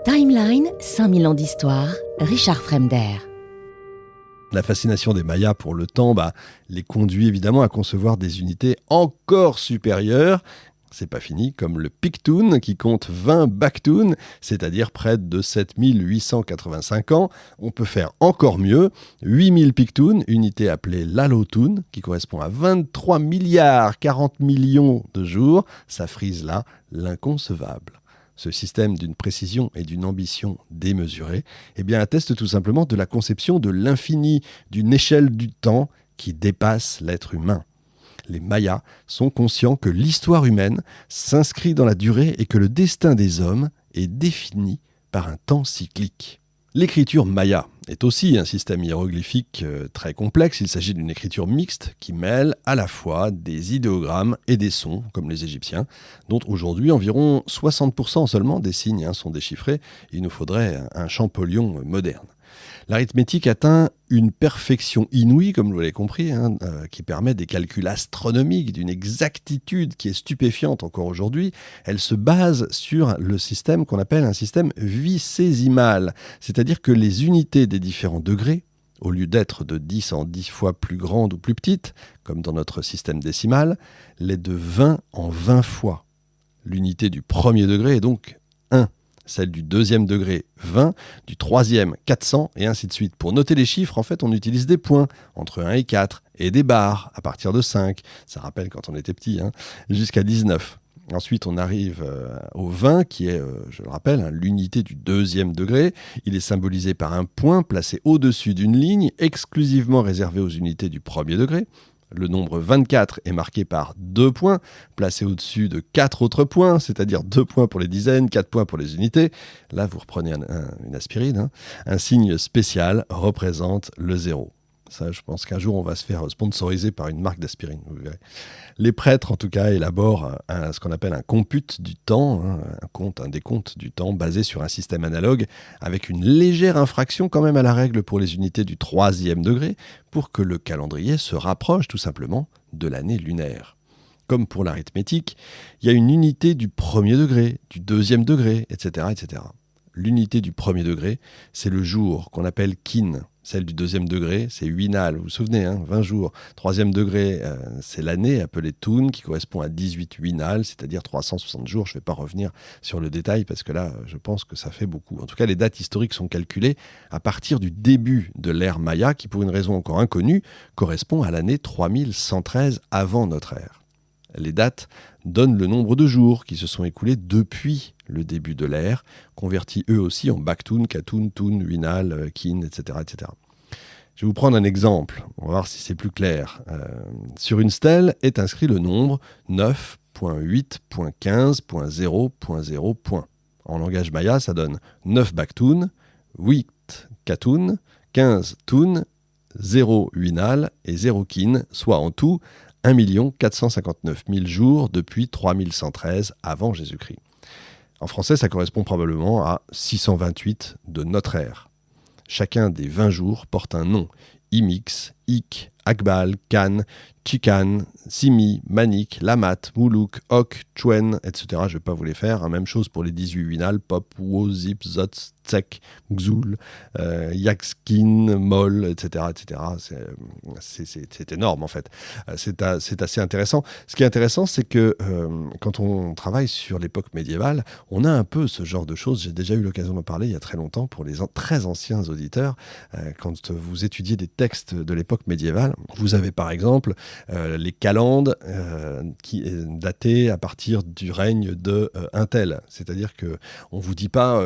Timeline, 5000 ans d'histoire, Richard Fremder. La fascination des Mayas pour le temps les conduit évidemment à concevoir des unités encore supérieures. C'est pas fini, comme le Pictoun qui compte 20 Baktoun, c'est-à-dire près de 7885 ans. On peut faire encore mieux. 8000 Pictoun, unité appelée l'Alotoun, qui correspond à 23 milliards 40 millions de jours. Ça frise là l'inconcevable. Ce système d'une précision et d'une ambition démesurées atteste tout simplement de la conception de l'infini, d'une échelle du temps qui dépasse l'être humain. Les Mayas sont conscients que l'histoire humaine s'inscrit dans la durée et que le destin des hommes est défini par un temps cyclique. L'écriture maya est aussi un système hiéroglyphique très complexe. Il s'agit d'une écriture mixte qui mêle à la fois des idéogrammes et des sons, comme les Égyptiens, dont aujourd'hui environ 60% seulement des signes sont déchiffrés. Il nous faudrait un Champollion moderne. L'arithmétique atteint une perfection inouïe, comme vous l'avez compris, qui permet des calculs astronomiques d'une exactitude qui est stupéfiante encore aujourd'hui. Elle se base sur le système qu'on appelle un système vicésimal, c'est-à-dire que les unités des différents degrés, au lieu d'être de 10 en 10 fois plus grandes ou plus petites, comme dans notre système décimal, l'est de 20 en 20 fois. L'unité du premier degré est donc 1. Celle du deuxième degré, 20, du troisième, 400, et ainsi de suite. Pour noter les chiffres, en fait, on utilise des points, entre 1 et 4, et des barres, à partir de 5, ça rappelle quand on était petit, jusqu'à 19. Ensuite, on arrive au 20, qui est, je le rappelle, l'unité du deuxième degré. Il est symbolisé par un point placé au-dessus d'une ligne, exclusivement réservée aux unités du premier degré. Le nombre 24 est marqué par 2 points, placés au-dessus de 4 autres points, c'est-à-dire 2 points pour les dizaines, 4 points pour les unités. Là, vous reprenez une aspirine. Un signe spécial représente le 0. Ça, je pense qu'un jour, on va se faire sponsoriser par une marque d'aspirine, vous verrez. Les prêtres, en tout cas, élaborent ce qu'on appelle un compute du temps, un décompte du temps basé sur un système analogue avec une légère infraction quand même à la règle pour les unités du troisième degré pour que le calendrier se rapproche tout simplement de l'année lunaire. Comme pour l'arithmétique, il y a une unité du premier degré, du deuxième degré, etc., etc. L'unité du premier degré, c'est le jour qu'on appelle kin. Celle du deuxième degré, c'est 8 nal, vous vous souvenez, 20 jours. Troisième degré, c'est l'année, appelée Toun, qui correspond à 18 8 nal, c'est-à-dire 360 jours. Je ne vais pas revenir sur le détail, parce que là, je pense que ça fait beaucoup. En tout cas, les dates historiques sont calculées à partir du début de l'ère Maya, qui, pour une raison encore inconnue, correspond à l'année 3113 avant notre ère. Les dates donnent le nombre de jours qui se sont écoulés depuis le début de l'ère, convertis eux aussi en Baktoun, Katoun, Toun, Winal, Kin, etc., etc. Je vais vous prendre un exemple, on va voir si c'est plus clair. Sur une stèle est inscrit le nombre 9.8.15.0.0. En langage maya, ça donne 9 Baktoun, 8 Katoun, 15 Toun, 0 Winal et 0 Kin, soit en tout 1 459 000 jours depuis 3113 avant Jésus-Christ. En français, ça correspond probablement à 628 de notre ère. Chacun des 20 jours porte un nom. Imix, Ik, Akbal, Kan, Chikan, Simi, Manik, Lamat, Moulouk, Ok, Chuen, etc. Je ne vais pas vous les faire. Même chose pour les 18 Winal, Pop, Wo, Zip, Zot, Tsek, Xul, Yakskin, Mol, etc. etc. C'est énorme en fait. C'est assez intéressant. Ce qui est intéressant, c'est que quand on travaille sur l'époque médiévale, on a un peu ce genre de choses. J'ai déjà eu l'occasion d'en parler il y a très longtemps pour les très anciens auditeurs. Quand vous étudiez des textes de l'époque médiévale, vous avez par exemple les calendes qui est daté à partir du règne de un tel. C'est-à-dire qu'on ne vous dit pas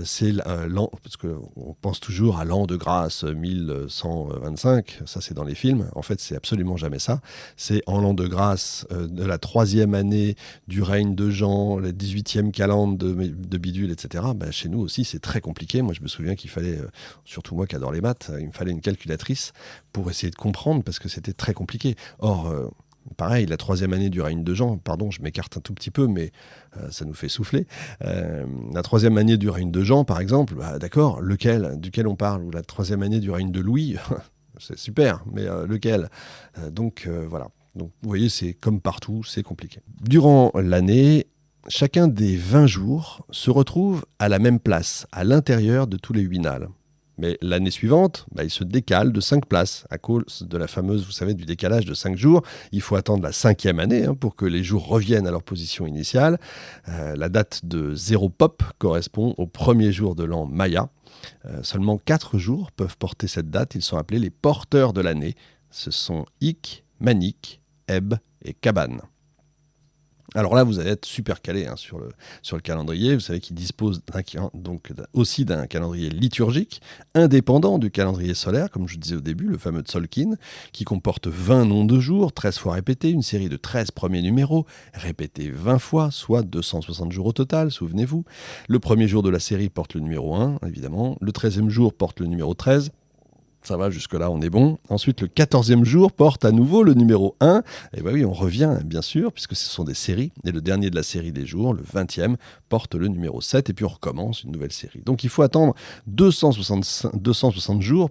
c'est l'an, parce qu'on pense toujours à l'an de grâce 1125, ça c'est dans les films. En fait, c'est absolument jamais ça. C'est en l'an de grâce de la 3e année du règne de Jean, la 18e calende de bidule, etc. Chez nous aussi, c'est très compliqué. Moi, je me souviens qu'il fallait, surtout moi qui adore les maths, il me fallait une calculatrice pour essayer de comprendre parce que c'était très compliqué. Or, pareil, la 3e année du règne de Jean, pardon, je m'écarte un tout petit peu, mais ça nous fait souffler. La 3e année du règne de Jean, par exemple, d'accord, duquel on parle? Ou la 3e année du règne de Louis, c'est super, mais lequel? Donc, voilà. Donc, vous voyez, c'est comme partout, c'est compliqué. Durant l'année, chacun des 20 jours se retrouve à la même place, à l'intérieur de tous les 8 nales. Mais l'année suivante, il se décale de 5 places à cause de la fameuse, vous savez, du décalage de 5 jours. Il faut attendre la 5e année pour que les jours reviennent à leur position initiale. La date de 0 pop correspond au premier jour de l'an Maya. Seulement 4 jours peuvent porter cette date. Ils sont appelés les porteurs de l'année. Ce sont Ik, Manik, Eb et Kaban. Alors là, vous allez être super calé sur le calendrier. Vous savez qu'il dispose donc aussi d'un calendrier liturgique, indépendant du calendrier solaire, comme je disais au début, le fameux Tzolk'in, qui comporte 20 noms de jours, 13 fois répétés, une série de 13 premiers numéros, répétés 20 fois, soit 260 jours au total, souvenez-vous. Le premier jour de la série porte le numéro 1, évidemment. Le 13e jour porte le numéro 13. Ça va, jusque-là, on est bon. Ensuite, le 14e jour porte à nouveau le numéro 1. Et oui, on revient, bien sûr, puisque ce sont des séries. Et le dernier de la série des jours, le 20e, porte le numéro 7. Et puis, on recommence une nouvelle série. Donc, il faut attendre 260 jours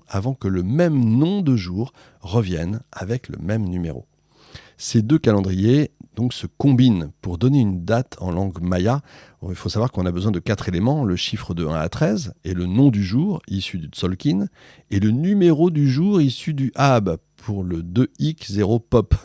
avant que le même nom de jour revienne avec le même numéro. Ces deux calendriers donc, se combinent pour donner une date en langue maya. Il faut savoir qu'on a besoin de 4 éléments, le chiffre de 1 à 13 et le nom du jour issu du Tzolk'in et le numéro du jour issu du Ab pour le 2Ik 0 pop.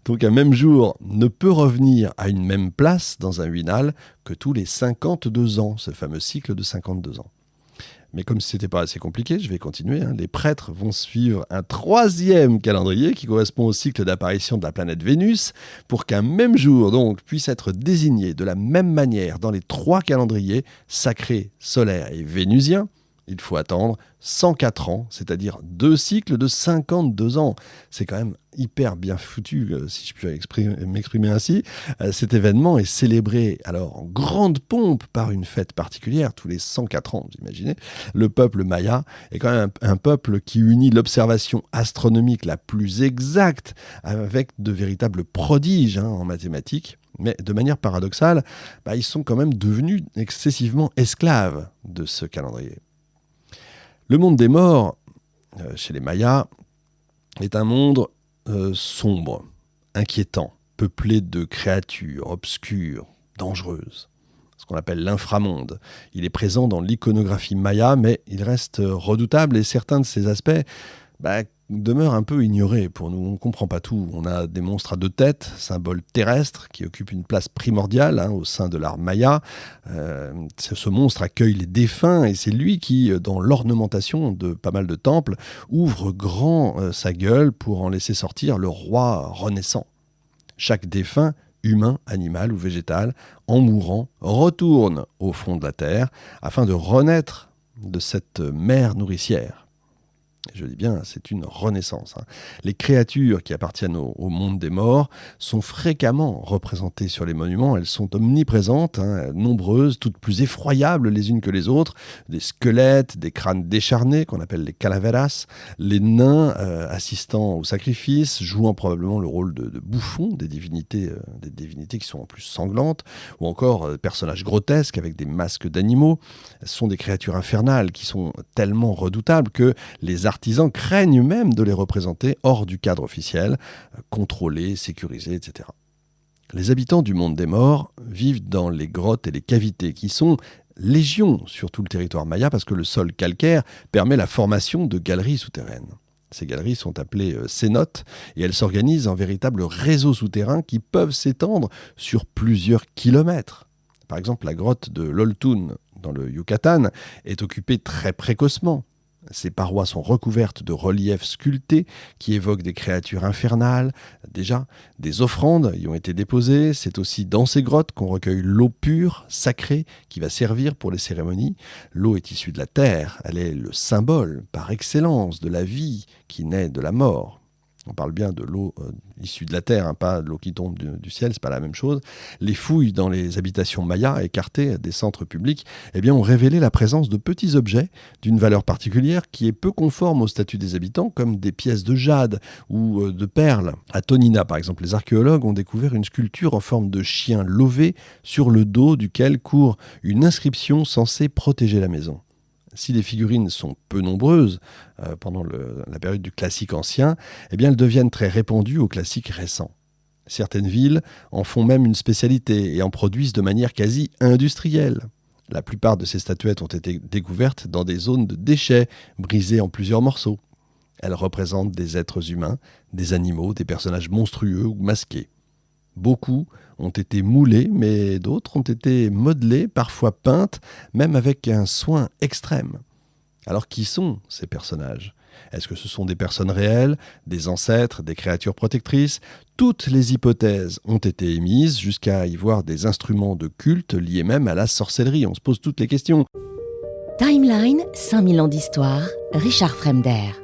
Donc un même jour ne peut revenir à une même place dans un 8 nales que tous les 52 ans, ce fameux cycle de 52 ans. Mais comme ce n'était pas assez compliqué, je vais continuer. Les prêtres vont suivre un 3e calendrier qui correspond au cycle d'apparition de la planète Vénus pour qu'un même jour donc puisse être désigné de la même manière dans les 3 calendriers sacrés, solaires et vénusiens. Il faut attendre 104 ans, c'est-à-dire 2 cycles de 52 ans. C'est quand même hyper bien foutu, si je puis m'exprimer ainsi. Cet événement est célébré alors en grande pompe par une fête particulière, tous les 104 ans, vous imaginez. Le peuple maya est quand même un peuple qui unit l'observation astronomique la plus exacte avec de véritables prodiges en mathématiques. Mais de manière paradoxale, ils sont quand même devenus excessivement esclaves de ce calendrier. Le monde des morts, chez les Mayas, est un monde sombre, inquiétant, peuplé de créatures obscures, dangereuses. Ce qu'on appelle l'inframonde. Il est présent dans l'iconographie maya, mais il reste redoutable et certains de ses aspects demeurent un peu ignorés pour nous. On ne comprend pas tout. On a des monstres à 2 têtes, symboles terrestres, qui occupent une place primordiale au sein de l'art maya. Ce monstre accueille les défunts et c'est lui qui, dans l'ornementation de pas mal de temples, ouvre grand sa gueule pour en laisser sortir le roi renaissant. Chaque défunt, humain, animal ou végétal, en mourant, retourne au fond de la terre afin de renaître de cette mer nourricière. Je dis bien, c'est une renaissance. Les créatures qui appartiennent au monde des morts sont fréquemment représentées sur les monuments. Elles sont omniprésentes, nombreuses, toutes plus effroyables les unes que les autres. Des squelettes, des crânes décharnés qu'on appelle les calaveras, les nains assistant au sacrifice, jouant probablement le rôle de bouffons, des divinités qui sont en plus sanglantes, ou encore personnages grotesques avec des masques d'animaux. Ce sont des créatures infernales qui sont tellement redoutables que les artisans craignent même de les représenter hors du cadre officiel, contrôlés, sécurisés, etc. Les habitants du monde des morts vivent dans les grottes et les cavités qui sont légion sur tout le territoire maya parce que le sol calcaire permet la formation de galeries souterraines. Ces galeries sont appelées cénotes et elles s'organisent en véritables réseaux souterrains qui peuvent s'étendre sur plusieurs kilomètres. Par exemple, la grotte de Loltún, dans le Yucatan, est occupée très précocement. Ces parois sont recouvertes de reliefs sculptés qui évoquent des créatures infernales. Déjà, des offrandes y ont été déposées. C'est aussi dans ces grottes qu'on recueille l'eau pure, sacrée, qui va servir pour les cérémonies. L'eau est issue de la terre. Elle est le symbole par excellence de la vie qui naît de la mort. On parle bien de l'eau issue de la terre, pas de l'eau qui tombe du ciel, c'est pas la même chose. Les fouilles dans les habitations mayas écartées des centres publics ont révélé la présence de petits objets d'une valeur particulière qui est peu conforme au statut des habitants, comme des pièces de jade ou de perles. À Tonina, par exemple, les archéologues ont découvert une sculpture en forme de chien lové sur le dos duquel court une inscription censée protéger la maison. Si les figurines sont peu nombreuses pendant la période du classique ancien, elles deviennent très répandues au classique récent. Certaines villes en font même une spécialité et en produisent de manière quasi industrielle. La plupart de ces statuettes ont été découvertes dans des zones de déchets, brisées en plusieurs morceaux. Elles représentent des êtres humains, des animaux, des personnages monstrueux ou masqués. Beaucoup ont été moulées, mais d'autres ont été modelées, parfois peintes, même avec un soin extrême. Alors qui sont ces personnages ? Est-ce que ce sont des personnes réelles, des ancêtres, des créatures protectrices ? Toutes les hypothèses ont été émises, jusqu'à y voir des instruments de culte liés même à la sorcellerie. On se pose toutes les questions. Timeline, 5000 ans d'histoire, Richard Fremder.